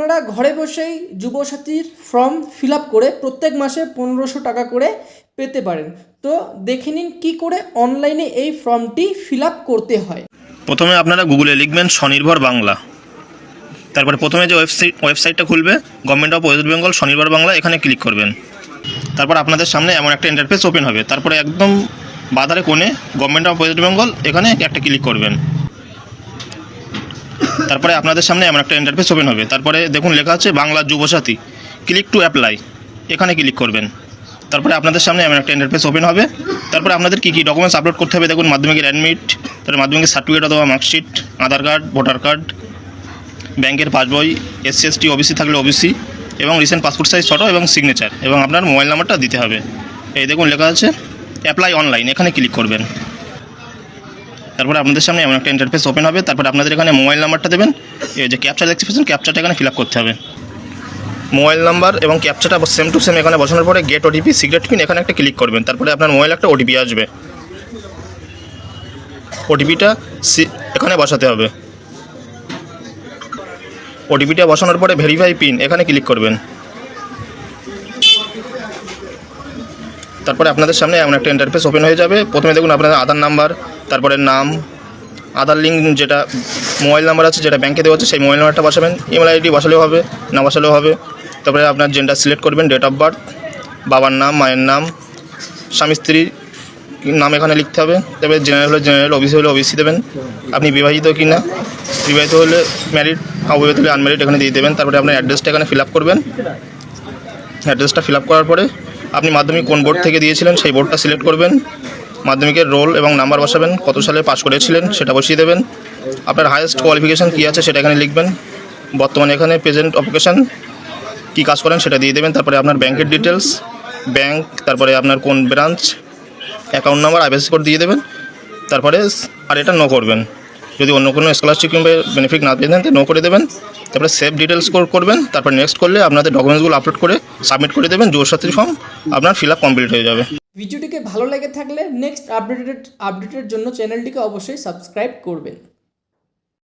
আপনারা ঘরে বসেই যুবসাথীর ফর্ম ফিল আপ করে প্রত্যেক মাসে 1500 টাকা করে পেতে পারেন। তো দেখে নিন কী করে অনলাইনে এই ফর্মটি ফিল আপ করতে হয়। প্রথমে আপনারা গুগলে লিখবেন স্বনির্ভর বাংলা, তারপরে প্রথমে যে ওয়েবসাইটটা খুলবে গভর্নমেন্ট অফ ওয়েস্ট বেঙ্গল স্বনির্ভর বাংলা, এখানে ক্লিক করবেন। তারপর আপনাদের সামনে এমন একটা ইন্টারফেস ওপেন হবে। তারপরে একদম বাঁধারে কোণে গভর্নমেন্ট অফ ওয়েস্ট বেঙ্গল, এখানে একটা ক্লিক করবেন। তারপরে আপনাদের সামনে এমন একটা ইন্টারফেস ওপেন হবে। তারপরে দেখুন লেখা আছে Bangla Yuvasathi, click to apply, এখানে ক্লিক করবেন। তারপরে আপনাদের সামনে এমন একটা ইন্টারফেস ওপেন হবে। তারপরে আপনাদের কী কী ডকুমেন্টস আপলোড করতে হবে দেখুন, মাধ্যমিকের অ্যাডমিট, তারপরে মাধ্যমিকের সার্টিফিকেট অথবা মার্কশিট, আধার কার্ড, ভোটার কার্ড, ব্যাংকের পাসবই, এসসি এসটি ওবিসি থাকলে ওবিসি, এবং রিসেন্ট পাসপোর্ট সাইজ ফটো এবং সিগনেচার, এবং আপনার মোবাইল নাম্বারটা দিতে হবে। এই দেখুন লেখা আছে অ্যাপ্লাই অনলাইন, এখানে ক্লিক করবেন। তারপরে আপনাদের সামনে এমন একটা ইন্টারফেস ওপেন হবে। তারপরে আপনাদের এখানে মোবাইল নাম্বারটা দেবেন। এই যে ক্যাপচা দেখতে পাচ্ছেন, ক্যাপচাটা এখানে ফিল আপ করতে হবে। মোবাইল নাম্বার এবং ক্যাপচাটা সেম টু সেম এখানে বসানোর পরে গেট ওটিপি সিক্রেট পিন, এখানে একটা ক্লিক করবেন। তারপরে আপনার মোবাইলে একটা ওটিপি আসবে, ওটিপিটা এখানে বসাতে হবে। ওটিপিটা বসানোর পরে ভেরিফাই পিন, এখানে ক্লিক করবেন। তারপরে আপনাদের সামনে এমন একটা ইন্টারফেস ওপেন হয়ে যাবে। প্রথমে দেখুন আপনাদের আধার নাম্বার, তারপরে নাম, আধার লিঙ্ক যেটা মোবাইল নাম্বার আছে যেটা ব্যাংকে দেওয়া আছে সেই মোবাইল নাম্বারটা বসাবেন। ইমেল আইডি বসালেও হবে, না বসালেও হবে। তারপরে আপনার জেন্ডার সিলেক্ট করবেন, ডেট অফ বার্থ, বাবার নাম, মায়ের নাম, স্বামী স্ত্রীর নাম এখানে লিখতে হবে। তারপরে জেনারেল হলে জেনারেল, ওবিসি হলে ওবিসি দেবেন। আপনি বিবাহিত কি না, বিবাহিত হলে ম্যারিড, অবিবাহিত হলে আনম্যারিড এখানে দিয়ে দেবেন। তারপরে আপনার অ্যাড্রেসটা এখানে ফিল আপ করবেন। অ্যাড্রেসটা ফিল আপ করার পরে আপনি মাধ্যমিক কোন বোর্ড থেকে দিয়েছিলেন সেই বোর্ডটা সিলেক্ট করবেন। মাধ্যমিকের রোল এবং নাম্বার বসাবেন, কত সালে পাস করেছিলেন সেটা বসিয়ে দেবেন। আপনার হায়েস্ট কোয়ালিফিকেশান কী আছে সেটা এখানে লিখবেন। বর্তমানে এখানে প্রেজেন্ট অকুপেশান কী কাজ করেন সেটা দিয়ে দেবেন। তারপরে আপনার ব্যাংকের ডিটেলস, ব্যাংক, তারপরে আপনার কোন branch, account number, IFSC code দিয়ে দেবেন। তারপরে আর এটা নো করবেন। যদি অন্য কোনো স্কলারশিপ কিংবা বেনিফিট না পেয়ে দেন নো করে দেবেন। তারপরে সেভ ডিটেলস করবেন। তারপর নেক্সট করলে আপনাদের ডকুমেন্টসগুলো আপলোড করে সাবমিট করে দেবেন। যুবসাথী ফর্ম আপনার ফিল আপ কমপ্লিট হয়ে যাবে। ভিডিওটিকে ভালো লেগে থাকলে নেক্সট আপডেটের জন্য চ্যানেলটিকে অবশ্যই সাবস্ক্রাইব করবেন।